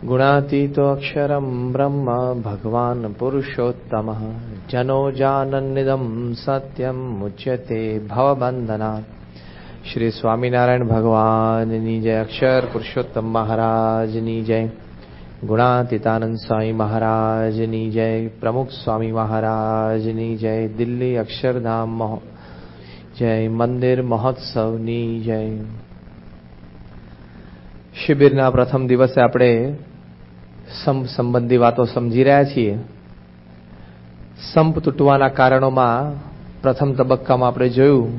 गुणातीतो अक्षरं ब्रह्म भगवान् पुरुषोत्तमः जनो जानन्निदं सत्यं मुच्यते भवबन्धनात्। श्री स्वामीनारायण भगवाननी जय, अक्षर पुरुषोत्तम महाराजनी जय, गुणातीतानंद स्वामी महाराजनी जय, प्रमुख स्वामी महाराजनी जय, दिल्ली अक्षरधाम जय, मंदिर महोत्सवनी जय। શિબિરના પ્રથમ દિવસે આપણે સંપ સંબંધી વાતો સમજી રહ્યા છીએ. સંપ તૂટવાના કારણોમાં પ્રથમ તબક્કામાં આપણે જોયું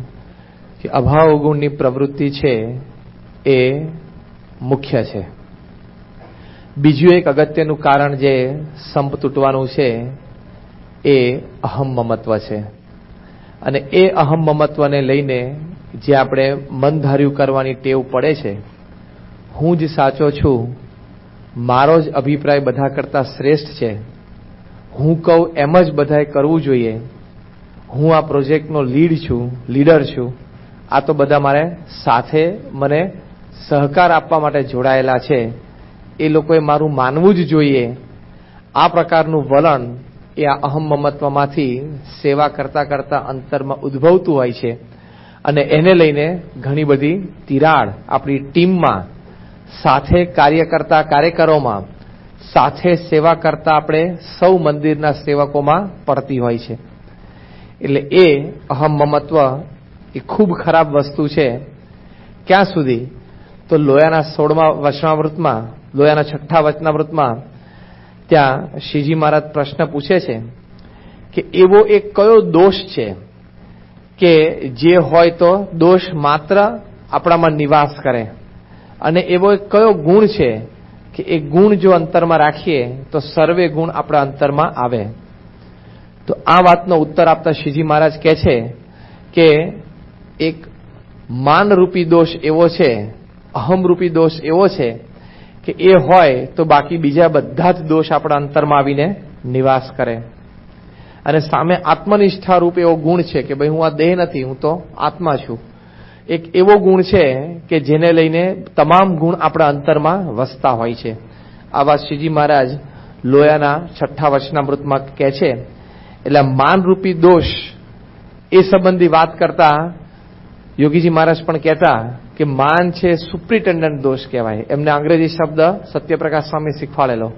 કે અભાવ ગુણની પ્રવૃત્તિ છે એ મુખ્ય છે. બીજું એક અગત્યનું કારણ જે સંપ તૂટવાનું છે એ અહમ મમત્વ છે. અને એ અહમ મમત્વને લઈને જે આપણે મન ધાર્યું કરવાની ટેવ પડે છે, હું જ સાચો છું, મારો જ અભિપ્રાય બધા કરતાં શ્રેષ્ઠ છે, હું કહું એમ જ બધાએ કરવું જોઈએ, હું આ પ્રોજેક્ટનો લીડર છું, આ તો બધા મારે સાથે મને સહકાર આપવા માટે જોડાયેલા છે, એ લોકોએ મારું માનવું જ જોઈએ. આ પ્રકારનું વલણ એ આ અહમ મમત્વમાંથી સેવા કરતાં કરતાં અંતરમાં ઉદ્ભવતું હોય છે. અને એને લઈને ઘણી બધી તિરાડ આપણી ટીમમાં, સાથે કાર્ય કરતા કાર્યકરોમાં, સાથે સેવા કરતા આપણે સૌ મંદિરના સેવકોમાં પડતી હોય છે. એટલે એ અહમ મમત્વ એ ખૂબ ખરાબ વસ્તુ છે. ક્યાં સુધી? તો લોયાના 16મા વચનામૃતમાં, લોયાના 6ઠ્ઠા વચનામૃતમાં ત્યાં શ્રીજી મહારાજ પ્રશ્ન પૂછે છે કે એવો એક કયો દોષ છે કે જે હોય તો દોષ માત્ર આપણામાં નિવાસ કરે, અને એવો એક કયો ગુણ છે કે એ ગુણ જો અંતરમાં રાખીએ તો સર્વે ગુણ આપણા અંતરમાં આવે. તો આ વાતનો ઉત્તર આપતા શ્રીજી મહારાજ કહે છે કે એક માનરૂપી દોષ એવો છે, અહમરૂપી દોષ એવો છે કે એ હોય તો બાકી બીજા બધા જ દોષ આપણા અંતરમાં આવીને નિવાસ કરે. અને સામે આત્મનિષ્ઠા રૂપ એવો ગુણ છે કે ભાઈ હું આ દેહ નથી, હું તો આત્મા છું. એક એવો ગુણ છે કે જેને લઈને તમામ ગુણ આપણા અંતરમાં વસતા હોય છે. આ વાત શ્રીજી મહારાજ લોયાના 6ઠ્ઠા વચનામૃતમાં કહે છે. એટલે માનરૂપી દોષ એ સંબંધી વાત કરતા યોગીજી મહારાજ પણ કહેતા કે માન છે સુપ્રિન્ટેન્ડન્ટ દોષ કહેવાય. એમને અંગ્રેજી શબ્દ સત્યપ્રકાશ સ્વામી શીખવાડેલો.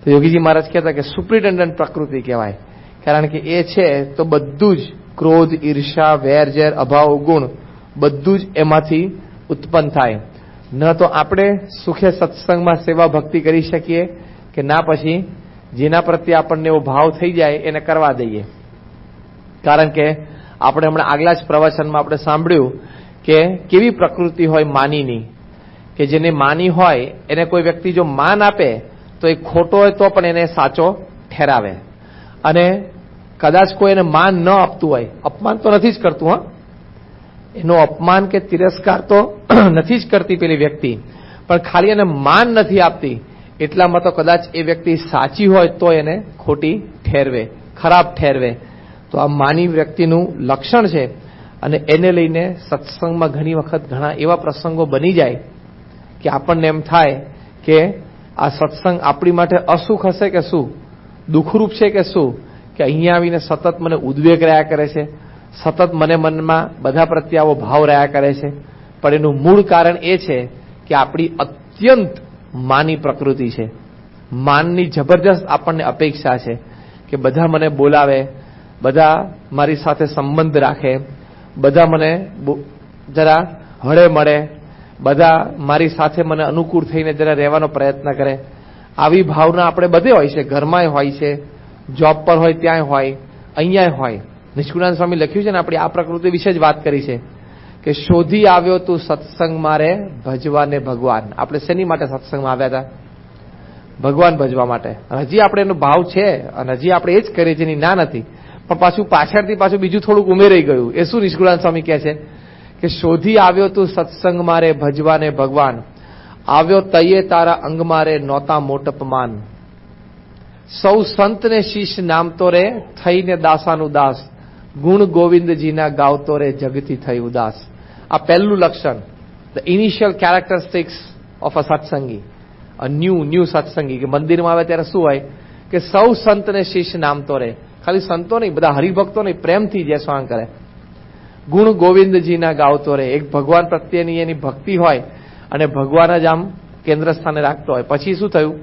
તો યોગીજી મહારાજ કહેતા કે સુપ્રિન્ટેન્ડન્ટ પ્રકૃતિ કહેવાય, કારણ કે એ છે તો બધું જ ક્રોધ, ઈર્ષા, વેર, ઝેર, અભાવ, ગુણ બધું જ એમાંથી ઉત્પન્ન થાય. ન તો આપણે સુખે સત્સંગમાં સેવા ભક્તિ કરી શકીએ કે ના પછી જેના પ્રત્યે આપણને એવો ભાવ થઈ જાય એને કરવા દઈએ. કારણ કે આપણે હમણાં આગલા જ પ્રવચનમાં આપણે સાંભળ્યું કે કેવી પ્રકૃતિ હોય માનીની, કે જેને માની હોય એને કોઈ વ્યક્તિ જો માન આપે તો એ ખોટો હોય તો પણ એને સાચો ઠેરાવે. અને કદાચ કોઈ એને માન ન આપતું હોય, અપમાન તો નથી જ કરતું, હા, એનો અપમાન કે તિરસ્કાર તો નથી જ કરતી પેલી વ્યક્તિ, પણ ખાલી એને માન નથી આપતી એટલામાં તો કદાચ એ વ્યક્તિ સાચી હોય તો એને ખોટી ઠેરવે, ખરાબ ઠેરવે. તો આ માની વ્યક્તિનું લક્ષણ છે. અને એને લઈને સત્સંગમાં ઘણી વખત ઘણા એવા પ્રસંગો બની જાય કે આપણને એમ થાય કે આ સત્સંગ આપણી માટે અસુખ હશે કે શું, દુઃખરૂપ છે કે શું, કે અહીંયા આવીને સતત મને ઉદ્વેગ રહ્યા કરે છે, સતત મને મનમાં બધા પ્રત્યે આવો ભાવ રહ્યા કરે છે. પણ એનું મૂળ કારણ એ છે કે આપણી અત્યંત માની પ્રકૃતિ છે. માનની જબરજસ્ત આપણને અપેક્ષા છે કે બધા મને બોલાવે, બધા મારી સાથે સંબંધ રાખે, બધા મને જરા હળે મળે, બધા મારી સાથે મને અનુકૂળ થઈને જરા રહેવાનો પ્રયત્ન કરે. આવી ભાવના આપણે બધે હોય છે, ઘરમાં હોય છે, જોબ પર હોય ત્યાંય હોય, અહીંયા હોય. નિષ્કુળાનંદ સ્વામી લખ્યું છે ને, આપણી આ પ્રકૃતિ વિશે જ વાત કરી છે કે શોધી આવ્યો તું સત્સંગ મારે ભજવાને ભગવાન. આપણે શેની માટે સત્સંગમાં આવ્યા હતા? ભગવાન ભજવા માટે. હજી આપણે એનો ભાવ છે અને હજી આપણે એ જ કરીએ છીએ, ના નથી, પણ પાછું પાછળથી પાછું બીજું થોડુંક ઉમેરાઈ ગયું. એ શું નિષ્કુળાનંદ સ્વામી કહે છે કે શોધી આવ્યો તું સત્સંગ મારે ભજવાને ભગવાન, આવ્યો તયે તારા અંગ મારે નોતા મોટપમાન, સૌ સંતને શીશ નામતો રે થઈને દાસાનું દાસ, ગુણ ગોવિંદજીના ગાવતો રે જગતી થઈ ઉદાસ. આ પહેલું લક્ષણ, the initial characteristics of a Satsangi. New સત્સંગી, કે મંદિરમાં આવે ત્યારે શું હોય કે સૌ સંતને શિષ્ય નામતો રહે. ખાલી સંતો નહીં, બધા હરિભક્તો નહીં, પ્રેમથી જે સ્વાંગ કરે, ગુણ ગોવિંદજીના ગાવતો રહે. એક ભગવાન પ્રત્યેની એની ભક્તિ હોય અને ભગવાન જ આમ કેન્દ્ર સ્થાને રાખતો હોય. પછી શું થયું?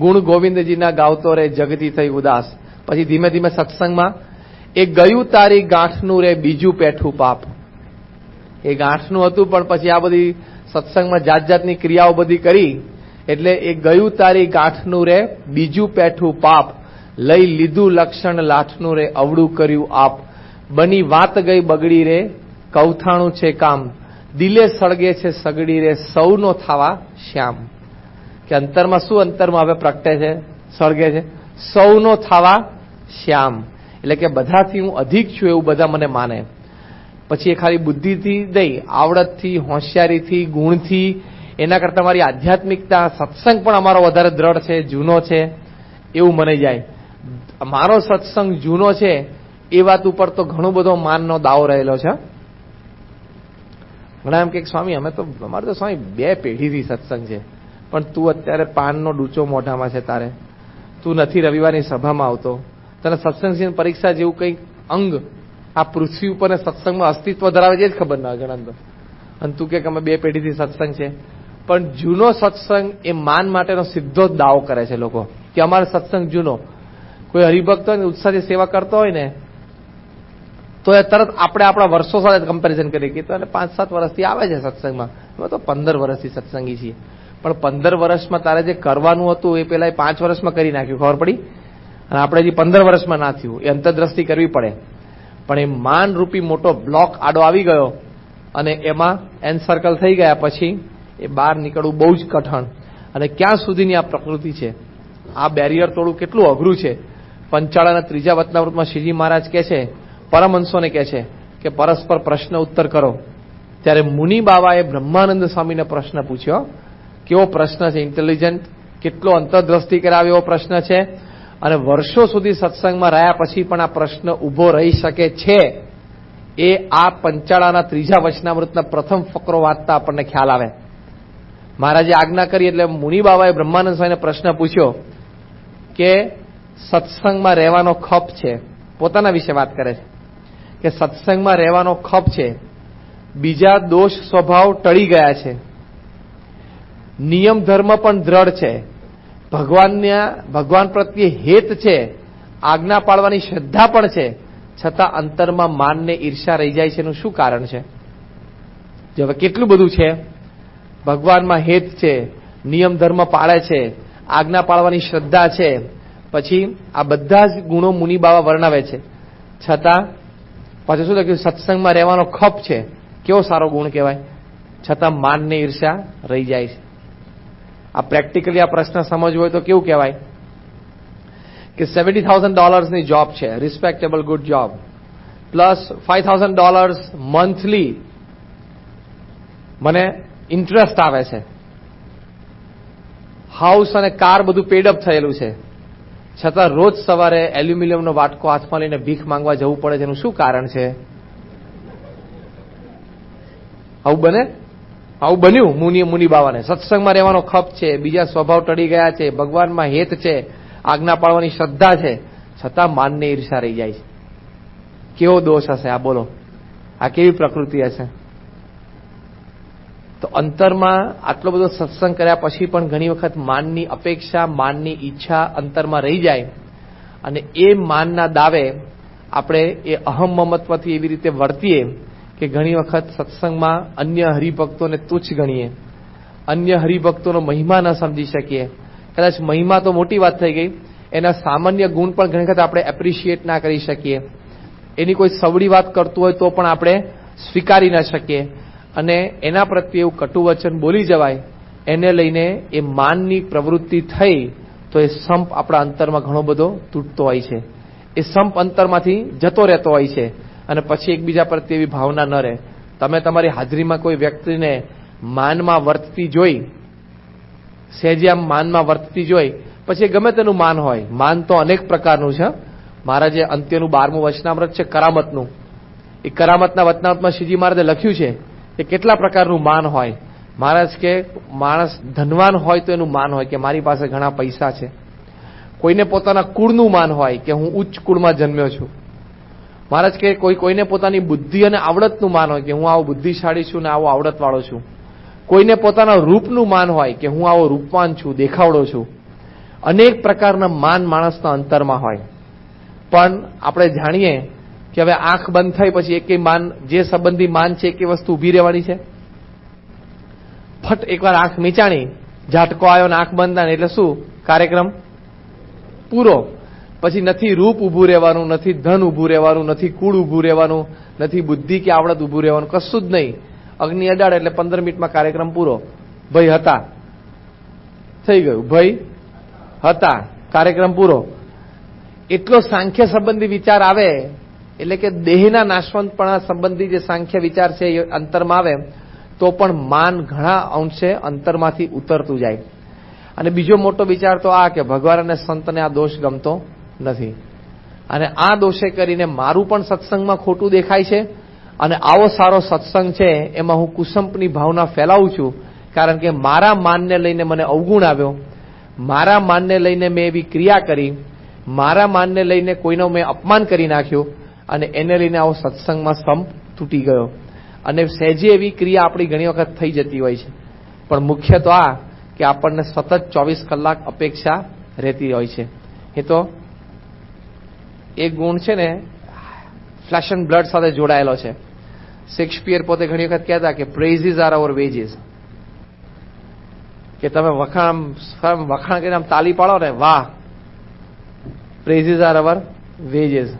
ગુણ ગોવિંદજીના ગાવતો રહે, જગતી થઈ ઉદાસ. પછી ધીમે ધીમે સત્સંગમાં એ ગયું તારી ગાંઠનું રે બીજું પેઠું પાપ. એ ગાંઠનું હતું, પણ પછી આ બધી સત્સંગમાં જાત જાતની ક્રિયાઓ બધી કરી એટલે એ ગયું તારી ગાંઠનું રે બીજું પેઠું પાપ. લઈ લીધું લક્ષણ લાઠનું રે અવળું કર્યું આપ. બની વાત ગઈ બગડી રે કૌથાણું છે કામ. દિલે સળગે છે સગડી રે સૌનો થાવા શ્યામ. કે અંતરમાં શું અંતરમાં હવે પ્રગટે છે, સળગે છે? સૌનો થાવા શ્યામ. એટલે કે બધાથી હું અધિક છું એવું બધા મને માને. પછી એ ખાલી બુદ્ધિથી નહીં, આવડતથી, હોશિયારીથી, ગુણથી, એના કરતાં મારી આધ્યાત્મિકતા, સત્સંગ પણ અમારો વધારે દ્રઢ છે, જૂનો છે એવું મને જાય. મારો સત્સંગ જૂનો છે એ વાત ઉપર તો ઘણો બધો માનનો દાવો રહેલો છે. ઘણા એમ કે સ્વામી અમે તો, અમારે તો સ્વામી 2 પેઢીથી સત્સંગ છે, પણ તું અત્યારે પાનનો ડૂચો મોઢામાં છે તારે, તું નથી રવિવારની સભામાં આવતો, તને સત્સંગ પરીક્ષા જેવું કંઈક અંગ આ પૃથ્વી ઉપર સત્સંગમાં અસ્તિત્વ ધરાવે છે જ ખબર ના ગણન તો, અને તું કે અમે 2 પેઢીથી સત્સંગ છે. પણ જૂનો સત્સંગ એ માન માટેનો સીધો જ દાવો કરે છે લોકો કે અમારો સત્સંગ જૂનો. કોઈ હરિભક્ત હોય ને, ઉત્સાહથી સેવા કરતો હોય ને, તો એ તરત આપણે આપણા વર્ષો સાથે કમ્પેરિઝન કરીએ કે તો 5-7 વર્ષથી આવે છે સત્સંગમાં, અમે તો 15 વર્ષથી સત્સંગી છીએ. પણ 15 વર્ષમાં તારે જે કરવાનું હતું એ પેલા 5 વર્ષમાં કરી નાખ્યું, ખબર પડી, અને આપણે હજી 15 વર્ષમાં ના થયું. એ અંતરદ્રષ્ટિ કરવી પડે. પણ એ માન રૂપી મોટો બ્લોક આડો આવી ગયો અને એમાં એન સર્કલ થઈ ગયા. પછી એ બહાર નીકળવું બહુ જ કઠણ. અને ક્યાં સુધીની આ પ્રકૃતિ છે, આ બેરિયર તોડવું કેટલું અઘરું છે. પંચાળાના 3જા વચનામૃતમાં શ્રીજી મહારાજ કહે છે, પરમહંસોને કહે છે કે પરસ્પર પ્રશ્ન ઉત્તર કરો. ત્યારે મુનિ બાવાએ બ્રહ્માનંદ સ્વામીને પ્રશ્ન પૂછ્યો. કેવો પ્રશ્ન છે, ઇન્ટેલિજન્ટ, કેટલો અંતરદ્રષ્ટિ કરાવે એવો પ્રશ્ન છે. અને વર્ષો સુધી સત્સંગમાં રહ્યા પછી પણ આ પ્રશ્ન ઉભો રહી શકે છે એ આ પંચાળાના 3જા વચનામૃતના પ્રથમ ફકરો વાંચતા આપણને ખ્યાલ આવે. મહારાજે આજ્ઞા કરી એટલે મુનિ બાવાએ બ્રહ્માનંદ સ્વામીને પ્રશ્ન પૂછ્યો કે સત્સંગમાં રહેવાનો ખપ છે, પોતાના વિશે વાત કરે છે કે સત્સંગમાં રહેવાનો ખપ છે, બીજા દોષ સ્વભાવ ટળી ગયા છે, નિયમ ધર્મ પણ દ્રઢ છે, ભગવાન પ્રત્યે હેત છે, આજ્ઞા પાળવાની શ્રદ્ધા પણ છે, છતાં અંતરમાં માનને ઈર્ષા રહી જાય છે. એનું શું કારણ છે? જો હવે કેટલું બધું છે, ભગવાનમાં હેત છે, નિયમ ધર્મ પાળે છે, આજ્ઞા પાળવાની શ્રદ્ધા છે, પછી આ બધા જ ગુણો મુનિ બાવા વર્ણવે છે, છતાં પાછું શું લખ્યું? સત્સંગમાં રહેવાનો ખપ છે. કેવો સારો ગુણ કહેવાય, છતાં માનને ઈર્ષા રહી જાય છે. આ પ્રેક્ટિકલી આ પ્રશ્ન સમજવો હોય તો કેવું કહેવાય કે $70,000 ની જોબ છે, respectable good job, plus $5,000 monthly મને ઇન્ટરેસ્ટ આવે છે, હાઉસ અને કાર બધું પેડઅપ થયેલું છે, છતાં રોજ સવારે એલ્યુમિનિયમનો વાટકો હાથમાં લઈને ભીખ માંગવા જવું પડે છે. એનું શું કારણ છે? આવું બને? આવું બન્યું મુનિ બાવાને? સત્સંગમાં રહેવાનો ખપ છે, બીજા સ્વભાવ ટળી ગયા છે, ભગવાનમાં હેત છે, આજ્ઞા પાળવાની શ્રદ્ધા છે, છતાં માનને ઈર્ષા રહી જાય છે. કેવો દોષ હશે આ? બોલો, આ કેવી પ્રકૃતિ હશે? તો અંતરમાં આટલો બધો સત્સંગ કર્યા પછી પણ ઘણી વખત માનની અપેક્ષા, માનની ઈચ્છા અંતરમાં રહી જાય અને એ માનના દાવે આપણે એ અહમ મમત્વથી એવી રીતે વર્તીએ કે ઘણી વખત સત્સંગમાં અન્ય હરિભક્તોને તુચ્છ ગણીએ, અન્ય હરિભક્તોનો મહિમા ન સમજી શકીએ. કદાચ મહિમા તો મોટી વાત થઈ ગઈ, એના સામાન્ય ગુણ પણ ઘણી વખત આપણે એપ્રિશિએટ ના કરી શકીએ. એની કોઈ સવડી વાત કરતું હોય તો પણ આપણે સ્વીકારી ના શકીએ અને એના પ્રત્યે એવું કટુ વચન બોલી જવાય. એને લઈને એ માનની પ્રવૃત્તિ થઈ તો એ સંપ આપણા અંતરમાં ઘણો બધો તૂટતો હોય છે. એ સંપ અંતરમાંથી જતો રહેતો હોય છે અને પછી એકબીજા પ્રત્યે એવી ભાવના ન રહે. તમે તમારી હાજરીમાં કોઈ વ્યક્તિને માનમાં વર્તતી જોઈ, સહેજે આમ માનમાં વર્તતી જોઈ, પછી ગમે તેનું માન હોય, માન તો અનેક પ્રકારનું છે. મહારાજે અંત્યનું 12મું વચનામૃત છે કરામતનું. એ કરામતના વચનામૃતમાં શ્રીજી મહારાજે લખ્યું છે કે કેટલા પ્રકારનું માન હોય. મહારાજ કે માણસ ધનવાન હોય તો એનું માન હોય કે મારી પાસે ઘણા પૈસા છે. કોઈને પોતાના કુળનું માન હોય કે હું ઉચ્ચ કુળમાં જન્મ્યો છું. મહારાજ કે કોઈને પોતાની બુદ્ધિ અને આવડતનું માન હોય કે હું આવો બુદ્ધિશાળી છું ને આવો આવડતવાળો છું. કોઈને પોતાના રૂપનું માન હોય કે હું આવો રૂપવાન છું, દેખાવડો છું. અનેક પ્રકારના માન માણસના અંતરમાં હોય. પણ આપણે જાણીએ કે હવે આંખ બંધ થઈ પછી એક માન, જે સંબંધી માન છે એ વસ્તુ ઉભી રહેવાની છે. ફટ એકવાર આંખ મીચાણી, ઝાટકો આવ્યો ને આંખ બંધ થાય એટલે શું? કાર્યક્રમ પૂરો. પછી નથી રૂપ ઉભું રહેવાનું, નથી ધન ઉભું રહેવાનું, નથી કુળ ઉભું રહેવાનું, નથી બુદ્ધિ કે આવડત ઉભું રહેવાનું, કશું જ નહીં. અગ્નિ અડાડે એટલે 15 મિનિટમાં કાર્યક્રમ પૂરો. ભય હતા, થઈ ગયું. ભય હતા, કાર્યક્રમ પૂરો. એટલો સાંખ્ય સંબંધી વિચાર આવે એટલે કે દેહના નાશવંતપણા સંબંધી જે સાંખ્ય વિચાર છે એ અંતરમાં આવે તો પણ માન ઘણા અંશે અંતરમાંથી ઉતરતું જાય. અને બીજો મોટો વિચાર તો આ કે ભગવાન અને સંતને આ દોષ ગમતો નથી. અને આ દોષે કરીને મારું પણ સત્સંગમાં ખોટું દેખાય છે અને આવો સારો સત્સંગ છે એમાં હું કુસંપની ભાવના ફેલાવું છું. કારણ કે મારા માનને લઈને મને અવગુણ આવ્યો, મારા માનને લઈને મેં એવી ક્રિયા કરી, મારા માનને લઈને કોઈનો મેં અપમાન કરી નાખ્યું અને એને લઈને આવો સત્સંગમાં સંપ તૂટી ગયો. અને સહેજે એવી ક્રિયા આપણી ઘણી વખત થઈ જતી હોય છે. પણ મુખ્ય તો આ કે આપણને સતત 24 કલાક અપેક્ષા રહેતી હોય છે. એ તો એક ગુણ છે ને ફ્લેશ એન્ડ બ્લડ સાથે જોડાયેલો છે. શેક્સપિયર પોતે ઘણી વખત કહેતા કે પ્રેઝીસ આર અવર વેજીસ. કે તમે વખાણ કરીને આમ તાલી પાડો ને, વાહ, પ્રેઝીસ આર અવર વેજીસ.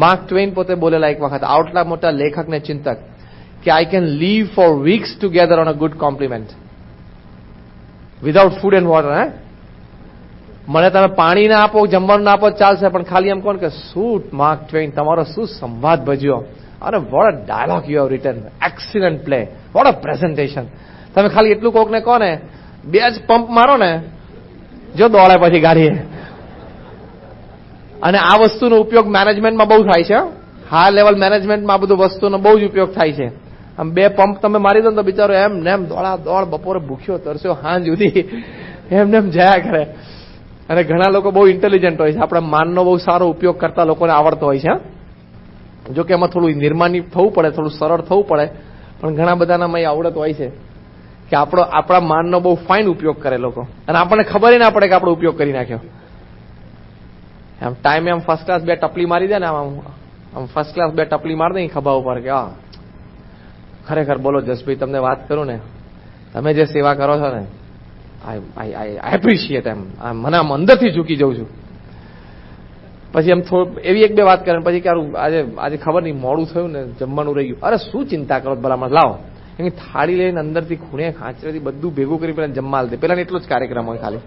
માર્ક ટ્વેઇન પોતે બોલેલા એક વખત, આટલા મોટા લેખક ને ચિંતક, કે I can live for weeks together on a good compliment without food and water. મને તમે પાણી ના આપો, જમવાનું ના આપો ચાલશે, પણ ખાલી એમ કોણ કે શું માર્ક ટ્વેઇન તમારો શું સંવાદ ભજ્યો, અને what a dialogue you have return, excellent play, what a presentation. તમે ખાલી એટલું કોકને કહો ને, 2 જ પંપ મારો ને, જો દોડે પછી ગાડીએ. અને આ વસ્તુનો ઉપયોગ મેનેજમેન્ટમાં બહુ થાય છે. હાઈ લેવલ મેનેજમેન્ટમાં આ બધું વસ્તુનો બહુ જ ઉપયોગ થાય છે. આમ 2 પંપ તમે મારી દો ને તો બિચારો એમ નેમ દોડા દોડ, બપોરે ભૂખ્યો તરસ્યો હાંજ સુધી એમને એમ જયા કરે. અને ઘણા લોકો બહુ ઇન્ટેલિજન્ટ હોય છે, આપણા માનનો બહુ સારો ઉપયોગ કરતા લોકોને આવડતો હોય છે. જો કે એમાં થોડું નિર્માની થવું પડે, થોડું સરળ થવું પડે, પણ ઘણા બધાનામાં એ આવડત હોય છે કે આપણા માનનો બહુ ફાઇન ઉપયોગ કરે લોકો, અને આપણને ખબર ના પડે કે આપણો ઉપયોગ કરી નાખ્યો. આમ ટાઈમે આમ ફર્સ્ટ ક્લાસ 2 ટપલી મારી દે ને, આમ ફર્સ્ટ ક્લાસ 2 ટપલી મારી દે ખભા ઉપર કે હા ખરેખર બોલો જસભાઈ, તમને વાત કરું ને, તમે જે સેવા કરો છો ને, આઈ એપ્રિશિએટ. એમ મને આમ અંદરથી ઝૂકી જઉં છું. પછી એમ થોડું એવી 1-2 વાત કરે, પછી કે આજે ખબર નહીં મોડું થયું ને, જમવાનું રહી ગયું. અરે શું ચિંતા કરો ભલામણ, લાવો એની થાળી લઈને અંદરથી ખૂણે ખાંચરેથી બધું ભેગું કરી પેલા જમવા દે. પેલા એટલો જ કાર્યક્રમ હોય ખાલી.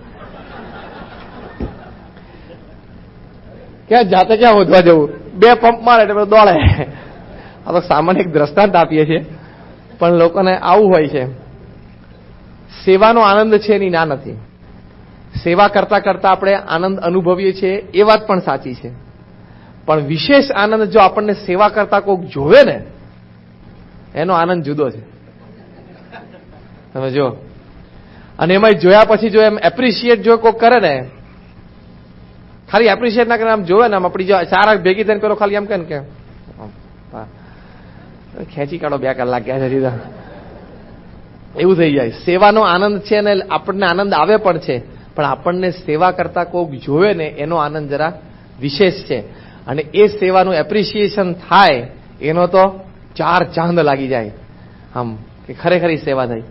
ક્યાં જાતે ક્યાં વધવા જવું, 2 પંપ મારે એટલે દોડે. આ તો સામાન્ય એક દ્રષ્ટાંત આપીએ છીએ, પણ લોકોને આવું હોય છે. સેવાનો આનંદ છે એની ના નથી. સેવા કરતા કરતા આપણે આનંદ અનુભવીએ છીએ એ વાત પણ સાચી છે, પણ વિશેષ આનંદ જો આપણને સેવા કરતા કોઈક જોવે ને, એનો આનંદ જુદો છે. તમે જો, અને એમાં જોયા પછી જો એમ એપ્રિશિએટ જો કોઈક કરે ને, ખાલી એપ્રિશિએટ ના કરે, આમ જોવે ને, આમ આપણી જો 4 આંખ ભેગી થઈને પેલો ખાલી એમ કે ખેંચી કાઢો 2 કલાક ક્યાં છે સીધા, એવું થઈ જાય. સેવાનો આનંદ છે અને આપણને આનંદ આવે પણ છે, પણ આપણને સેવા કરતા કોઈક જોવે ને એનો આનંદ જરા વિશેષ છે. અને એ સેવાનું એપ્રિશિએશન થાય એનો તો 4 ચાંદ લાગી જાય આમ, કે ખરેખર સેવા થઈ.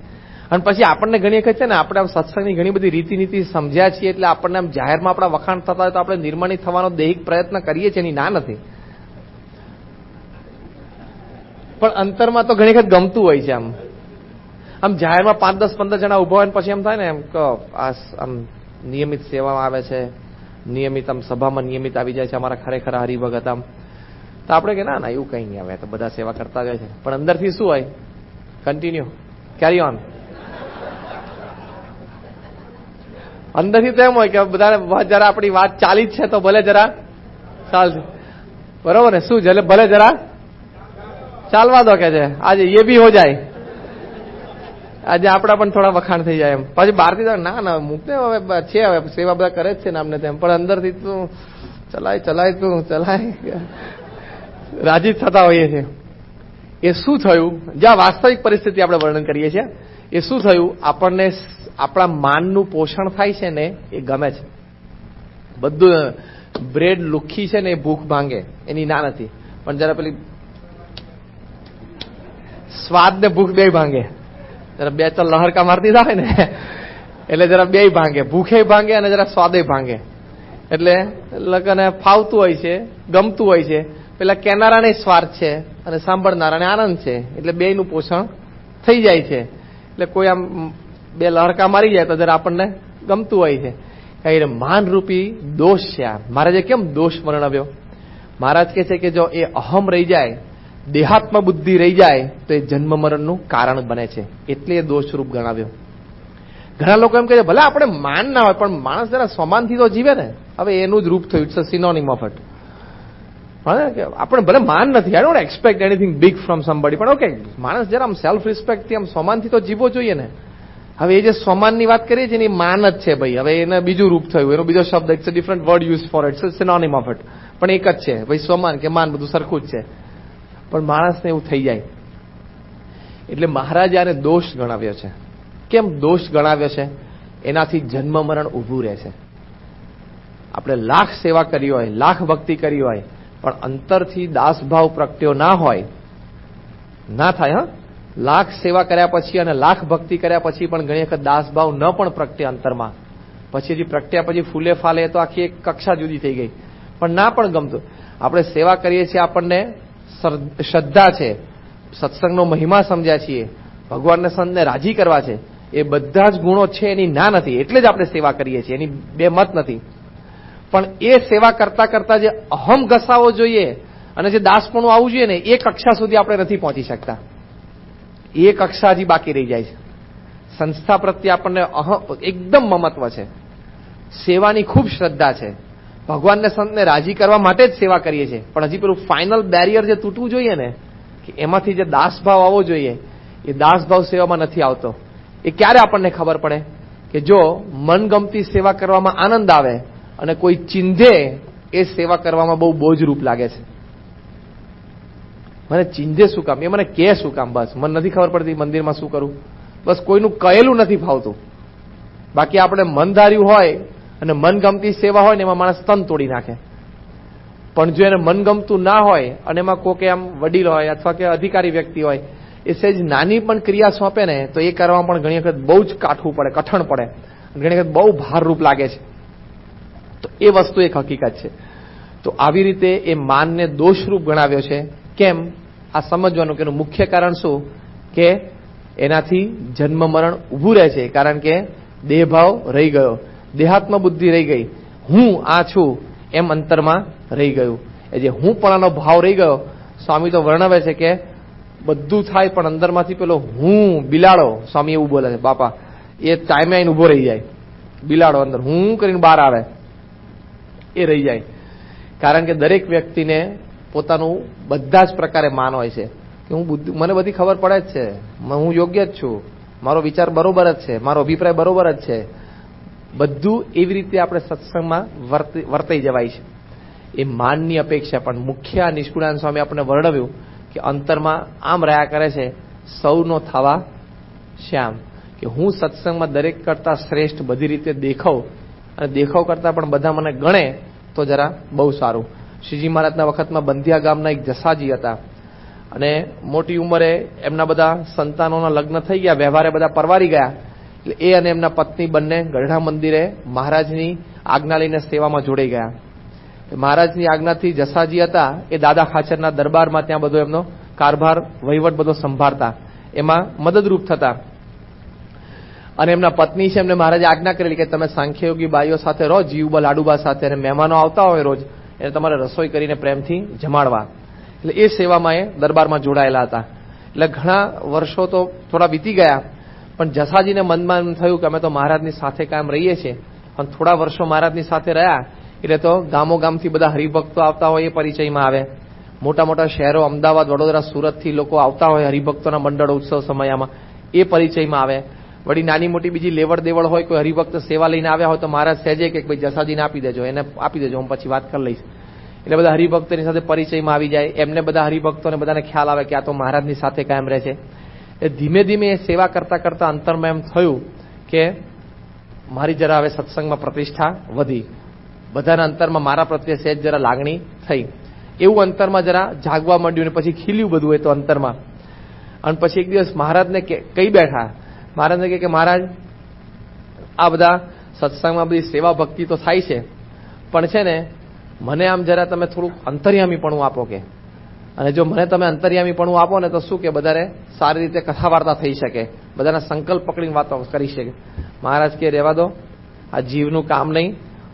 અને પછી આપણને ઘણી વખત છે ને, આપણે આમ સત્સંગની ઘણી બધી રીતિ સમજ્યા છીએ એટલે આપણને આમ જાહેરમાં આપણા વખાણ થતા હોય તો આપણે નિર્માણિત થવાનો દૈહિક પ્રયત્ન કરીએ છીએ, એની ના નથી. પણ અંતરમાં તો ઘણી વખત ગમતું હોય છે. આમ જાહેરમાં 5, 10, 15 જણા ઉભા હોય પછી એમ થાય ને, એમ કે આમ નિયમિત સેવામાં આવે છે, નિયમિત આમ સભામાં નિયમિત આવી જાય છે, અમારા ખરેખર હરિભગત આમ. તો આપણે કે ના એવું કંઈ નહીં આવે, તો બધા સેવા કરતા જાય છે. પણ અંદરથી શું હોય? Continue, carry on. અંદરથી તો એમ હોય કે બધા જરા આપણી વાત ચાલી જ છે તો ભલે જરા ચાલશે, બરોબર ને? શું ભલે જરા ચાલવા દો કે છે, આજે એ બી હો જાય. આજે આપણા પણ થોડા વખાણ થઈ જાય એમ. પછી બહારથી ના મૂકને હવે છે, હવે સેવા બધા કરે જ છે ને આમને તેમ, પણ અંદરથી તું ચલાય રાજી થતા હોઈએ છીએ. એ શું થયું, જ્યાં વાસ્તવિક પરિસ્થિતિ આપણે વર્ણન કરીએ છીએ, એ શું થયું, આપણને આપણા માનનું પોષણ થાય છે ને એ ગમે છે. બધું બ્રેડ લુખ્ખી છે ને એ ભૂખ ભાંગે, એની ના નથી, પણ જરા પેલી સ્વાદ ને ભૂખ બે ભાંગે. જરા બે ચાર લહરકા મારતી થાય ને એટલે જરા બે ભાંગે, ભૂખે ભાંગે અને જરા સ્વાદે ભાંગે. એટલે લોકોને ફાવતું હોય છે, ગમતું હોય છે. પેલા કેનારાને સ્વાર્થ છે અને સાંભળનારાને આનંદ છે, એટલે બેયનું પોષણ થઈ જાય છે. એટલે કોઈ આમ બે લહરકા મારી જાય તો જરા આપણને ગમતું હોય છે. કઈ માનરૂપી દોષ છે આ. મહારાજે કેમ દોષ વર્ણવ્યો? મહારાજ કહે છે કે જો એ અહમ રહી જાય, દેહાત્મ બુદ્ધિ રહી જાય તો એ જન્મ મરણનું કારણ બને છે, એટલે એ દોષરૂપ ગણાવ્યો. ઘણા લોકો એમ કહે છે ભલે આપણે માન ના હોય પણ માણસ જરા સ્વમાનથી તો જીવે ને. હવે એનું જ રૂપ થયું, it's a synonym of it. આપણે ભલે માન નથી, I don't expect anything big from somebody, પણ ઓકે માણસ જરા આમ સેલ્ફ રિસ્પેક્ટથી આમ સ્વમાનથી તો જીવવો જોઈએ ને. હવે એ જે સ્વમાનની વાત કરીએ છીએ ને એ માન જ છે ભાઈ. હવે એને બીજું રૂપ થયું, એનો બીજો શબ્દ, it's a different word use for it, synonym of it, પણ એક જ છે ભાઈ. સ્વમાન કે માન બધું સરખું જ છે, પણ માણસને એવું થઈ જાય. એટલે મહારાજે આને દોષ ગણાવ્યો છે. કેમ દોષ ગણાવ્યો છે? એનાથી જન્મ મરણ ઊભું રહે છે. આપણે લાખ સેવા કરી હોય, લાખ ભક્તિ કરી હોય, પણ અંતરથી દાસભાવ પ્રગટ્યો ના હોય, ના થાય. લાખ સેવા કર્યા પછી અને લાખ ભક્તિ કર્યા પછી પણ ઘણી વખત દાસભાવ ન પણ પ્રગટે અંતરમાં, પછી હજી પ્રગટ્યા પછી ફૂલે ફાલે, તો આખી એક કક્ષા જુદી થઈ ગઈ. પણ ના પણ ગમતું. આપણે સેવા કરીએ છીએ, આપણને શ્રદ્ધા છે, સત્સંગનો મહિમા સમજ્યા છીએ, ભગવાનને સંતને રાજી કરવા છે, એ બધા જ ગુણો છે, એની ના નથી, એટલે જ આપણે સેવા કરીએ છીએ, એની બે મત નથી. પણ એ સેવા કરતા કરતા જે અહમ ઘસાવો જોઈએ અને જે દાસપણું આવવું જોઈએ ને, એ કક્ષા સુધી આપણે નથી પહોંચી શકતા. એ કક્ષા હજી બાકી રહી જાય છે. સંસ્થા પ્રત્યે આપણને એકદમ મમત્વ છે, સેવાની ખૂબ શ્રદ્ધા છે, ભગવાનને સંતને રાજી કરવા માટે જ સેવા કરીએ છીએ, પણ હજી પેલું ફાઇનલ બેરિયર જે તૂટવું જોઈએ ને, કે એમાંથી જે દાસભાવ આવવો જોઈએ, એ દાસભાવ સેવામાં નથી આવતો. એ ક્યારે આપણને ખબર પડે? કે જો મનગમતી સેવા કરવામાં આનંદ આવે અને કોઈ ચીંધે એ સેવા કરવામાં બહુ બોજરૂપ લાગે છે. મને ચીંધે શું કામ, એ મને કે શું કામ, બસ મને નથી ખબર પડતી મંદિરમાં શું કરું, બસ કોઈનું કહેલું નથી ફાવતું. બાકી આપણે મન ધાર્યું હોય અને મનગમતી સેવા હોય ને એમાં માણસ તન તોડી નાખે. પણ જો એને મનગમતું ના હોય અને એમાં કોઈ આમ વડીલ હોય અથવા કે અધિકારી વ્યક્તિ હોય, એ સહેજ નાની પણ ક્રિયા સોંપે ને તો એ કરવામાં પણ ઘણી વખત બહુ જ કાઠવું પડે, કઠણ પડે, ઘણી વખત બહુ ભારરૂપ લાગે છે. તો એ વસ્તુ એક હકીકત છે. તો આવી રીતે એ માનને દોષરૂપ ગણાવ્યો છે. કેમ? આ સમજવાનું કે એનું મુખ્ય કારણ શું? કે એનાથી જન્મ મરણ ઊભું રહે છે. કારણ કે દેહભાવ રહી ગયો, દેહાત્મ બુદ્ધિ રહી ગઈ, હું આ છું એમ અંતરમાં રહી ગયું. એ જે હું પણાનો ભાવ રહી ગયો, સ્વામી તો વર્ણવે છે કે બધું થાય પણ અંદરમાંથી પેલો હું બિલાડો, સ્વામી એવું બોલે છે બાપા, એ ટાઈમે આવીને ઉભો રહી જાય. બિલાડો અંદર હું કરીને બહાર આવે, એ રહી જાય. કારણ કે દરેક વ્યક્તિને પોતાનું બધા જ પ્રકારે માન હોય છે કે મને બધી ખબર પડે જ છે, હું યોગ્ય જ છું, મારો વિચાર બરોબર જ છે, મારો અભિપ્રાય બરોબર જ છે. બધું એવી રીતે આપણે સત્સંગમાં વર્તાઈ જવાય છે. એ માનની અપેક્ષા. પણ મુખ્ય નિષ્કુળાનંદ સ્વામી આપણે વર્ણવ્યું કે અંતરમાં આમ રહ્યા કરે છે, સૌનો થવા શ્યામ, કે હું સત્સંગમાં દરેક કરતા શ્રેષ્ઠ બધી રીતે દેખાવ, અને દેખાવ કરતા પણ બધા મને ગણે તો જરા બહુ સારું. શ્રીજી મહારાજના વખતમાં બંધિયા ગામના એક જસાજી હતા અને મોટી ઉંમરે એમના બધા સંતાનોના લગ્ન થઈ ગયા, વ્યવહારે બધા પરવારી ગયા. એટલે એ અને એમના પત્ની બંને ગઢડા મંદિરે મહારાજની આજ્ઞા લઈને સેવામાં જોડાઈ ગયા. મહારાજની આજ્ઞાથી જસાજી હતા એ દાદા ખાચરના દરબારમાં ત્યાં બધો એમનો કારભાર વહીવટ બધો સંભાળતા, એમાં મદદરૂપ થતા. અને એમના પત્ની છે, એમને મહારાજે આજ્ઞા કરેલી કે તમે સાંખ્યયોગી બાઈઓ સાથે રહો, જીવબા લાડુબા સાથે, અને મહેમાનો આવતા હોય રોજ એને તમારે રસોઈ કરીને પ્રેમથી જમાડવા. એટલે એ સેવામાં એ દરબારમાં જોડાયેલા હતા. એટલે ઘણા વર્ષો તો થોડા વીતી ગયા, પણ જસાજીને મનમાં એમ થયું કે અમે તો મહારાજની સાથે કાયમ રહીએ છીએ, પણ થોડા વર્ષો મહારાજની સાથે રહ્યા એટલે તો ગામો ગામથી બધા હરિભક્તો આવતા હોય એ પરિચયમાં આવે. મોટા મોટા શહેરો અમદાવાદ, વડોદરા, સુરતથી લોકો આવતા હોય હરિભક્તોના મંડળ ઉત્સવ સમયમાં, એ પરિચયમાં આવે. વળી નાની મોટી બીજી લેવડ દેવડ હોય, કોઈ હરિભક્ત સેવા લઈને આવ્યા હોય તો મહારાજ સહેજે કે ભાઈ જસાજીને આપી દેજો, એને આપી દેજો, હું પછી વાત કરી લઈશ. એટલે બધા હરિભક્તોની સાથે પરિચયમાં આવી જાય. એમને બધા હરિભક્તોને બધાને ખ્યાલ આવે કે આ તો મહારાજની સાથે કાયમ રહે છે. એ ધીમે ધીમે એ સેવા કરતા કરતા અંતરમાં એમ થયું કે મારી જરા હવે સત્સંગમાં પ્રતિષ્ઠા વધી, બધાના અંતરમાં મારા પ્રત્યે સહેજ જરા લાગણી થઈ. એવું અંતરમાં જરા જાગવા માંડ્યું ને પછી ખીલ્યું બધું એ તો અંતરમાં. અને પછી એક દિવસ મહારાજને કઈ બેઠા, મહારાજને કે મહારાજ આ બધા સત્સંગમાં બધી સેવા ભક્તિ તો થાય છે, પણ છે ને મને આમ જરા તમે થોડુંક અંતર્યામીપણું આપો કે, અને જો મને તમે અંતર્યામીપણું આપો ને તો શું કે બધાને સારી રીતે કથા વાર્તા થઈ શકે, બધાના સંકલ્પ પકડીને વાતો કરી શકે. મહારાજ કે રહેવા દો, આ જીવનું કામ નહીં.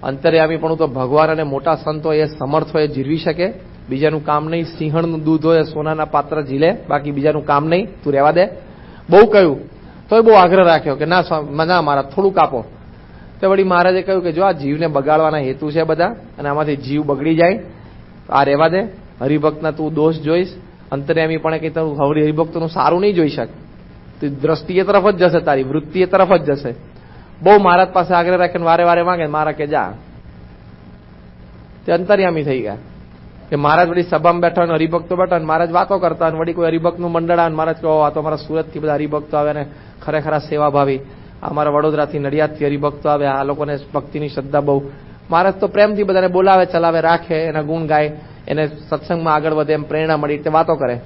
અંતર્યામીપણું તો ભગવાન અને મોટા સંતો એ સમર્થ હોય જીરવી શકે, બીજાનું કામ નહીં. સિંહણનું દૂધ હોય સોનાના પાત્ર ઝીલે, બાકી બીજાનું કામ નહીં, તું રહેવા દે. બહુ કહ્યું તોય બહુ આગ્રહ રાખ્યો કે ના મહારાજ થોડુંક આપો. તો વળી મહારાજે કહ્યું કે જો આ જીવને બગાડવાના હેતુ છે બધા, અને આમાંથી જીવ બગડી જાય, આ રહેવા દે. હરિભક્તના તું દોષ જોઈશ, અંતર્યામી પણ કઈ તું હરિભક્તનું સારું નહીં જોઈ શક, તું દ્રષ્ટિએ તરફ જ જશે, તારી વૃત્તિએ તરફ જ જશે. બહુ મહારાજ પાસે આગ્રહ રાખીને વારે વારે માંગે, મારા કે જા. તે અંતર્યામી થઈ ગયા કે મહારાજ વળી સભામાં બેઠા અને હરિભક્તો બેઠા અને મહારાજ વાતો કરતા, અને વળી કોઈ હરિભક્તનું મંડળ આવે, મહારાજ કહો આ તો અમારા સુરતથી બધા હરિભક્તો આવે ને ખરેખર સેવાભાવી, અમારા વડોદરાથી નડિયાદથી હરિભક્તો આવે, આ લોકોને ભક્તિની શ્રદ્ધા બહુ. મહારાજ તો પ્રેમથી બધાને બોલાવે, ચલાવે, રાખે, એના ગુણ ગાય, એને સત્સંગમાં આગળ વધે એમ પ્રેરણા મળી તે વાતો કરે.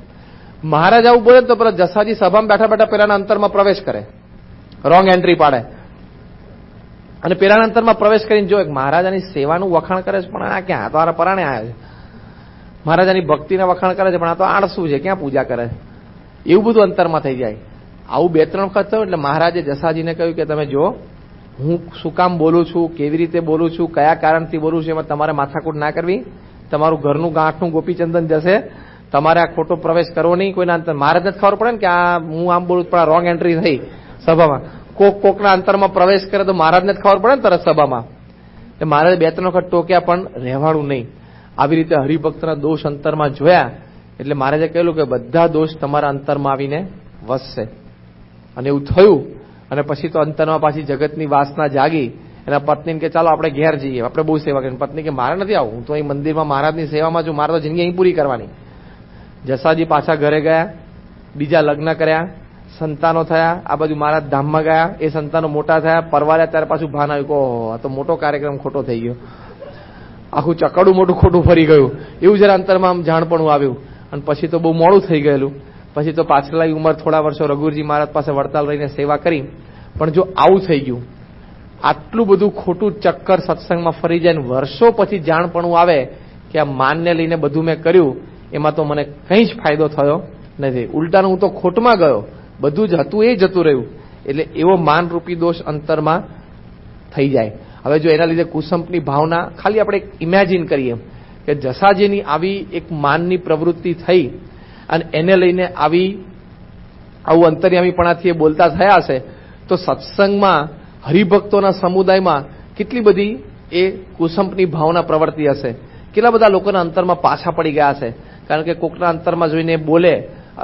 મહારાજ આવું બોલે તો પેલા જસાજી સભામાં બેઠા બેઠા પેલાના અંતરમાં પ્રવેશ કરે, રોંગ એન્ટ્રી પાડે, અને પેલાના અંતરમાં પ્રવેશ કરીને જો મહારાજાની સેવાનું વખાણ કરે છે, પણ આ ક્યાં, તો આ પરાણે આવ્યા છે. મહારાજાની ભક્તિના વખાણ કરે છે, પણ આ તો આળસુ છે, ક્યાં પૂજા કરે છે, એવું બધું અંતરમાં થઈ જાય. આવું 2-3 વખત થયું એટલે મહારાજે જસાજીને કહ્યું કે તમે જો હું શું કામ બોલું છું, કેવી રીતે બોલું છું, કયા કારણથી બોલું છું, એમાં તમારે માથાકૂટ ના કરવી. તમારું ઘરનું ગાંઠનું ગોપીચંદન જશે, તમારે આ ખોટો પ્રવેશ કરવો નહીં કોઈના અંતર. મહારાજને ખબર પડે ને કે આ હું આમ બોલું પણ આ રોંગ એન્ટ્રી થઈ સભામાં. કોકના અંતરમાં પ્રવેશ કરે તો મહારાજને જ ખબર પડે ને તરત સભામાં. એટલે મહારાજે 2-3 વખત ટોક્યા પણ રહેવાનું નહીં. આવી રીતે હરિભક્તના દોષ અંતરમાં જોયા એટલે મહારાજે કહેલું કે બધા દોષ તમારા અંતરમાં આવીને વસશે. અને એવું થયું. અને પછી તો અંતરમાં પાછી જગતની વાસના જાગી. એના પત્નીને કે ચાલો આપણે ઘેર જઈએ, આપણે બહુ સેવા કરી. પત્ની કે મારે નથી આવું, હું તો અહીં મંદિરમાં મહારાજની સેવામાં છું, મારે તો જિંદગી અહીં પૂરી કરવાની. જસાજી પાછા ઘરે ગયા, બીજા લગ્ન કર્યા, સંતાનો થયા, આ બાજુ મહારાજ ધામમાં ગયા, એ સંતાનો મોટા થયા, પરવાર્યા, ત્યારે પાછું ભાન આવ્યું કે ઓહો આ તો મોટો કાર્યક્રમ ખોટો થઈ ગયો, આખું ચકડું મોટું ખોટું ફરી ગયું. એવું જરા અંતરમાં આમ જાણપણું આવ્યું. અને પછી તો બહુ મોડું થઈ ગયેલું. પછી તો પાછલા ઉંમર થોડા વર્ષો રઘુરજી મહારાજ પાસે વડતાલ રહીને સેવા કરી. પણ જો આવું થઈ ગયું, આટલું બધું ખોટું ચક્કર સત્સંગમાં ફરી જાય, વર્ષો પછી જાણપણું આવે કે આ માનને લઈને બધું મેં કર્યું, એમાં તો મને કંઈ જ ફાયદો થયો નથી, ઉલટાનું હું તો ખોટમાં ગયો, બધું જ હતું એ જતું રહ્યું. એટલે એવો માનરૂપી દોષ અંતરમાં થઈ જાય. હવે જો એના લીધે કુસંપની ભાવના, ખાલી આપણે ઇમેજિન કરીએ કે જસાજીની આવી એક માનની પ્રવૃત્તિ થઈ અને એને લઈને આવું અંતર્યામીપણાથી એ બોલતા થયા હશે, તો સત્સંગમાં હરિભક્તોના સમુદાયમાં કેટલી બધી એ કુસંપની ભાવના પ્રવર્તી હશે, કેટલા બધા લોકોના અંતરમાં પાછા પડી ગયા હશે. કારણ કે કોકના અંતરમાં જોઈને બોલે,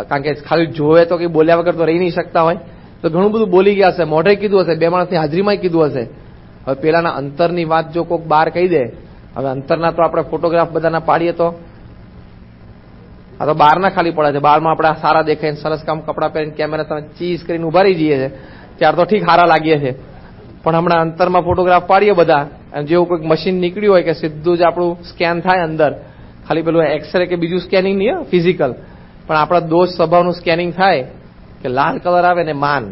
કારણ કે ખાલી જોવે તો કંઈ બોલ્યા વગર તો રહી નહીં શકતા હોય, તો ઘણું બધું બોલી ગયા હશે, મોઢે કીધું હશે, 2 માણસની હાજરીમાં કીધું હશે. હવે પેલાના અંતરની વાત જો કોઈક બહાર કહી દે, હવે અંતરના તો આપણે ફોટોગ્રાફ બધાના પાડીએ તો આ તો બહારના ખાલી પડે છે. બહારમાં આપણે સારા દેખાય, સરસ કામ કપડાં પહેરીને કેમેરા તમે ચીઝ કરીને ઉભા રહી જઈએ છે, ત્યાર તો ઠીક સારા લાગીએ છે. પણ હમણાં અંતરમાં ફોટોગ્રાફ પાડીએ બધા, અને જેવું કોઈક મશીન નીકળ્યું હોય કે સીધું જ આપણું સ્કેન થાય અંદર, ખાલી પેલું એક્સરે કે બીજું સ્કેનિંગ નહીં, ફિઝિકલ, પણ આપણા દોષ સ્વભાવનું સ્કેનિંગ થાય કે લાલ કલર આવે ને માન,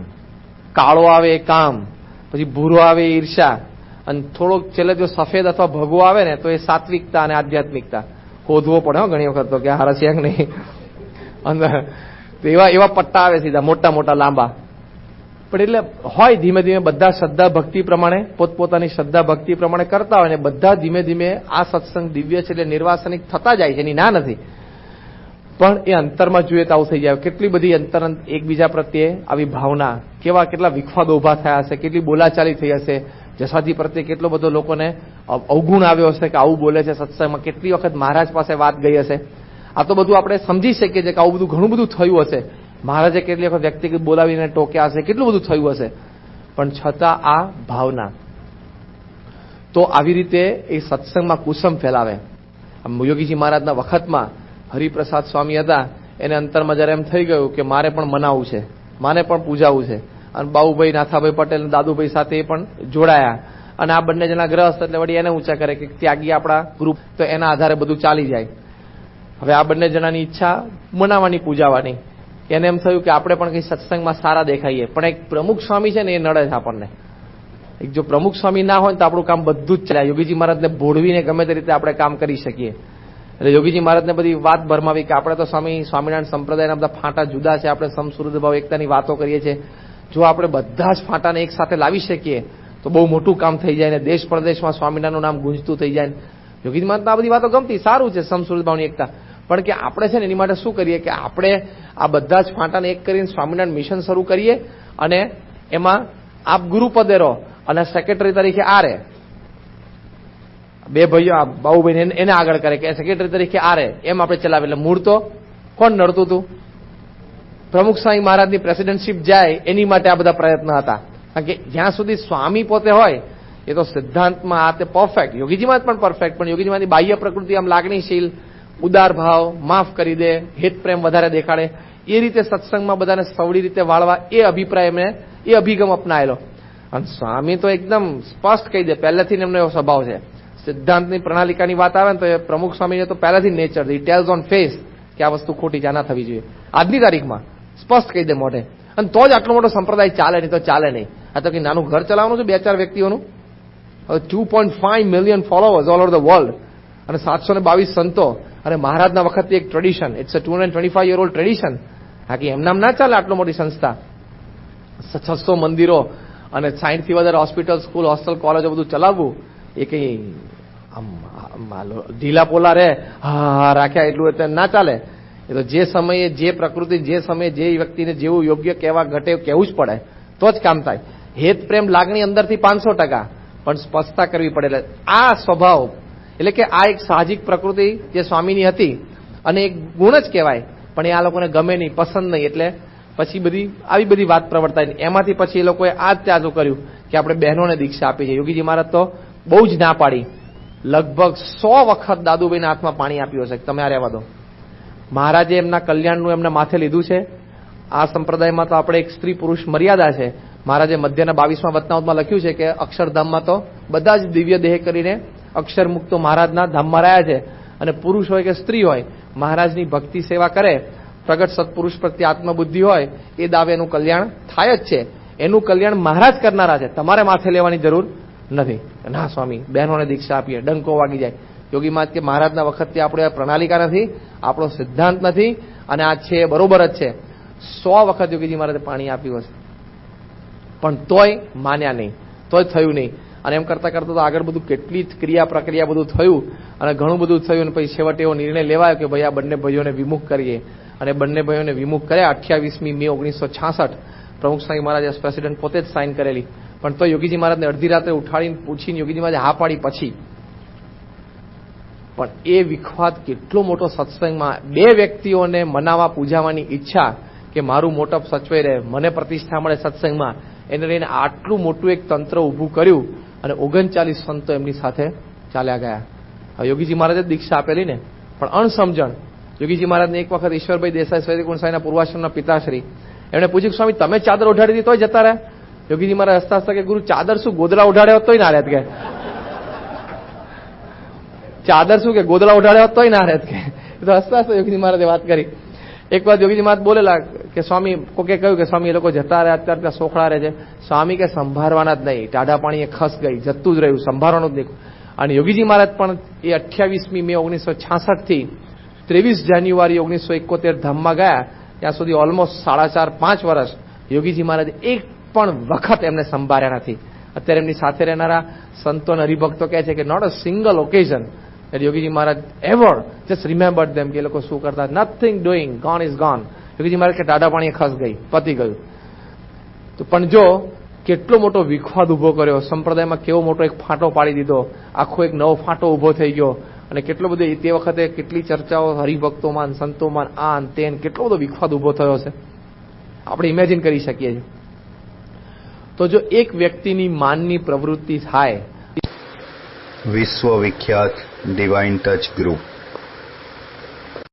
કાળો આવે એ કામ, પછી ભૂરો આવે એ ઈર્ષા, અને થોડોક છેલ્લે જો સફેદ અથવા ભગવો આવે ને તો એ સાત્વિકતા અને આધ્યાત્મિકતા. શોધવો પડે ઘણી વખત તો કે હારા છે કે નહીં અંદર. એવા પટ્ટા આવે સીધા મોટા મોટા લાંબા. પણ એટલે હોય ધીમે ધીમે બધા શ્રદ્ધા ભક્તિ પ્રમાણે પોતપોતાની શ્રદ્ધા ભક્તિ પ્રમાણે કરતા હોય ને બધા ધીમે ધીમે આ સત્સંગ દિવ્ય છે એટલે નિર્વાસનિક થતા જાય છે, એની ના નથી. પણ એ અંતરમાં જોઈએ તો આવું થઈ જાય. કેટલી બધી અંતર એકબીજા પ્રત્યે આવી ભાવના, કેટલા વિખવાદો ઉભા થયા હશે, કેટલી બોલાચાલી થઈ હશે, જસાજી પ્રત્યે કેટલો બધો લોકોને અવગુણ આવ્યો હશે કે આવું બોલે છે સત્સંગમાં, કેટલી વખત મહારાજ પાસે વાત ગઈ હશે. આ તો બધું આપણે સમજી શકીએ છીએ કે આવું બધું ઘણું બધું થયું હશે. મહારાજે કેટલી વખત વ્યક્તિગત બોલાવીને ટોક્યા હશે, કેટલું બધું થયું હશે, પણ છતાં આ ભાવના. તો આવી રીતે એ સત્સંગમાં કુસમ ફેલાવે. યોગીજી મહારાજના વખતમાં હરિપ્રસાદ સ્વામી હતા, એને અંતરમાં જયારે એમ થઈ ગયું કે મારે પણ મનાવવું છે, મારે પણ પૂજાવું છે, અને બાબુભાઈ નાથાભાઈ પટેલ દાદુભાઈ સાથે એ પણ જોડાયા, અને આ બંને જણા ગ્રસ્ત એટલે વળી એને ઊંચા કરે કે ત્યાગી આપણા ગ્રુપ, તો એના આધારે બધું ચાલી જાય. હવે આ બંને જણાની ઈચ્છા મનાવવાની, પૂજાવાની. એને એમ થયું કે આપણે પણ કઈ સત્સંગમાં સારા દેખાઈએ, પણ એક પ્રમુખ સ્વામી છે ને એ નડે છે આપણને. એક જો પ્રમુખ સ્વામી ના હોય તો આપણું કામ બધું જ ચાલે. યોગીજી મહારાજને ભોળવીને ગમે તે રીતે આપણે કામ કરી શકીએ. એટલે યોગીજી મહારાજને બધી વાત ભરમાવી કે આપણે તો સ્વામિનારાયણ સંપ્રદાયના બધા ફાંટા જુદા છે, આપણે સમસુરદ ભાવ એકતાની વાતો કરીએ છીએ. જો આપણે બધા જ ફાંટાને એક સાથે લાવી શકીએ તો બહુ મોટું કામ થઈ જાય ને દેશ પ્રદેશમાં સ્વામિનારાયણનું નામ ગુંજતું થઈ જાય. યોગીજી મહારાજ આ બધી વાતો ગમતી, સારું છે સમસુરદ ભાવની એકતા, પણ કે આપણે છે ને એની માટે શું કરીએ કે આપણે આ બધા જ ફાંટાને એક કરીને સ્વામિનારાયણ મિશન શરૂ કરીએ, અને એમાં આપ ગુરુપદે રહો અને સેક્રેટરી તરીકે આ રે, બે ભાઈઓ બાબુભાઈ એને આગળ કરે કે સેક્રેટરી તરીકે આ રે, એમ આપણે ચલાવે. એટલે મૂળ તો કોણ નડતું હતું? પ્રમુખ સ્વામી મહારાજની પ્રેસિડેન્ટશીપ જાય એની માટે આ બધા પ્રયત્ન હતા. કારણ કે જ્યાં સુધી સ્વામી પોતે હોય એ તો સિદ્ધાંતમાં આ તે પરફેક્ટ, યોગીજીમાં પણ પરફેક્ટ, પણ યોગીજીમાંથી બાહ્ય પ્રકૃતિ આમ લાગણીશીલ, ઉદાર ભાવ, માફ કરી દે, હેત પ્રેમ વધારે દેખાડે, એ રીતે સત્સંગમાં બધાને સવડી રીતે વાળવા, એ અભિપ્રાય એમને, એ અભિગમ અપનાયેલો. અને સ્વામી તો એકદમ સ્પષ્ટ કહી દે, પહેલેથી એમનો એવો સ્વભાવ છે. સિદ્ધાંતની પ્રણાલિકાની વાત આવે ને તો એ પ્રમુખ સ્વામીને તો પહેલાથી નેચર, ઈ ટેલ્સ ઓન ફેસ કે આ વસ્તુ ખોટી છે, ના થવી જોઈએ. આજની તારીખમાં સ્પષ્ટ કહી દે મોઢે, અને તો જ આટલો મોટો સંપ્રદાય ચાલે, નહીં તો ચાલે નહીં. આ તો કે નાનું ઘર ચલાવવાનું છે 2-4 વ્યક્તિઓનું. હવે 2.5 million followers all over the world, અને 722 સંતો, અને મહારાજના વખતથી એક tradition, it's a 225-year-old tradition. હાકી એમ નામ ના ચાલે આટલો મોટી સંસ્થા. 600 મંદિરો અને 60 થી વધારે હોસ્પિટલ, સ્કૂલ, હોસ્ટેલ, કોલેજો બધું ચલાવવું એ કઈ ઢીલા પોલા રે હા રાખ્યા એટલું એટલે ના ચાલે. એ તો જે સમયે જે પ્રકૃતિ, જે સમયે જે વ્યક્તિને જેવું યોગ્ય કહેવા ઘટે કહેવું જ પડે તો જ કામ થાય. હેત પ્રેમ લાગણી અંદરથી 500%, પણ સ્પષ્ટતા કરવી પડે. એટલે આ સ્વભાવ, એટલે કે આ એક સાહજિક પ્રકૃતિ જે સ્વામીની હતી, અને એક ગુણ જ કહેવાય, પણ એ આ લોકોને ગમે નહીં, પસંદ નહીં. એટલે પછી બધી આવી બધી વાત પ્રવર્તાય. એમાંથી પછી એ લોકોએ આ જ ચાલુ કર્યું કે આપણે બહેનોને દીક્ષા આપી છે. યોગીજી મહારાજ તો બહુ જ ના પાડી, લગભગ 100 વખત દાદુભાઈના હાથમાં પાણી આપ્યું હશે, તમે આ રહેવા દો. મહારાજે એમના કલ્યાણનું એમના માથે લીધું છે. આ સંપ્રદાયમાં તો આપણે એક સ્ત્રી પુરુષ મર્યાદા છે. મહારાજે મધ્યના 22મા વતનાવતમાં લખ્યું છે કે અક્ષરધામમાં તો બધા જ દિવ્ય દેહ કરીને અક્ષર મુક્તો મહારાજના ધામમાં રહ્યા છે, અને પુરુષ હોય કે સ્ત્રી હોય મહારાજની ભક્તિ સેવા કરે, પ્રગટ સત્પુરુષ પ્રત્યે આત્મબુદ્ધિ હોય, એ દાવે એનું કલ્યાણ થાય જ છે. એનું કલ્યાણ મહારાજ કરનારા છે, તમારે માથે લેવાની જરૂર નથી. ના સ્વામી બહેનોને દીક્ષા આપીએ, ડંકો વાગી જાય. યોગી મહારાજ કે મહારાજના વખતથી આપણે આ પ્રણાલિકા નથી, આપણો સિદ્ધાંત નથી, અને આ છે બરોબર જ છે. 100 વખત યોગીજી મહારાજે પાણી આપ્યું હશે, પણ તોય માન્યા નહીં, તોય થયું નહીં. અને એમ કરતા કરતા તો આગળ બધું કેટલી ક્રિયા પ્રક્રિયા બધું થયું, અને ઘણું બધું થયું, અને પછી છેવટે એવો નિર્ણય લેવાયો કે ભાઈ આ બંને ભાઈઓને વિમુખ કરીએ. અને બંને ભાઈઓને વિમુખ કર્યા. 28મી મે 1966 પ્રમુખ સ્વામી મહારાજે પ્રેસિડેન્ટ પોતે જ સાઇન કરેલી. પણ તો યોગીજી મહારાજને અડધી રાત્રે ઉઠાડીને પૂછીને યોગીજી મહારાજે હા પાડી પછી. પણ એ વિખવાદ કેટલો મોટો સત્સંગમાં, બે વ્યક્તિઓને મનાવવા પૂજાવાની ઈચ્છા કે મારું મોટપ સચવાઈ રહે, મને પ્રતિષ્ઠા મળે સત્સંગમાં, એને લઈને આટલું મોટું એક તંત્ર ઊભું કર્યું, અને 39 સંતો એમની સાથે ચાલ્યા ગયા. હવે યોગીજી મહારાજે દીક્ષા આપેલી ને, પણ અણસમજણ. યોગીજી મહારાજને એક વખત ઈશ્વરભાઈ દેસાઈ સ્વૈતિકુંડ સાંઈના પૂર્વાશ્રમના પિતાશ્રી એમણે પૂછ્યું સ્વામી તમે ચાદર ઓઢાડી દીધી તોય જતા રહ્યા? યોગીજી મહારાજ હસતા હસતા કે ગુરુ ચાદર શું ગોદડા ઉઢાડ્યા હોત તોય ના રહેત કે. ચાદર શું કે ગોદડા ઉઢાડ્યા હોત તોય ના રહેત કે. તો હસતા હસતા યોગીજી મહારાજે વાત કરી. એક વાર યોગીજી મહારાજ બોલેલા કે સ્વામી કોકે કહ્યું કે સ્વામી એ લોકો જતા રહ્યા, અત્યારે ત્યાં સોખડા રહે છે. સ્વામી કે સંભાળવાના જ નહીં, ટાઢા પાણી એ ખસ ગઈ, જતું જ રહ્યું, સંભાળવાનું જ નહીં. અને યોગીજી મહારાજ પણ એ 28મી મે 1966 થી 23 જાન્યુઆરી 1971 ધામમાં ગયા, ત્યાં સુધી ઓલમોસ્ટ 4.5-5 વર્ષ યોગીજી મહારાજે એક પણ વખત એમને સંભાળ્યા નથી. અત્યારે એમની સાથે રહેનારા સંતો અને હરિભક્તો કહે છે કે not a single occasion that Yogiji Maharaj ever just remember them કે એ લોકો શું કરતા, nothing doing, gone is gone. Yogiji Maharaj કે ટાઢા પાણી ખસ ગઈ, પતી ગયું. તો પણ જો કેટલો મોટો વિખવાદ ઉભો કર્યો, સંપ્રદાયમાં કેવો મોટો એક ફાંટો પાડી દીધો, આખો એક નવો ફાંટો ઉભો થઈ ગયો. અને કેટલો બધો તે વખતે કેટલી ચર્ચાઓ હરિભક્તોમાં, સંતોમાં, આન તેન કેટલો બધો વિખવાદ ઉભો થયો છે. આપણે ઇમેજિન કરી શકીએ છીએ. તો જો એક વ્યક્તિની માનની પ્રવૃત્તિ થાય, વિશ્વ વિખ્યાત ડિવાઇન ટચ ગ્રુપ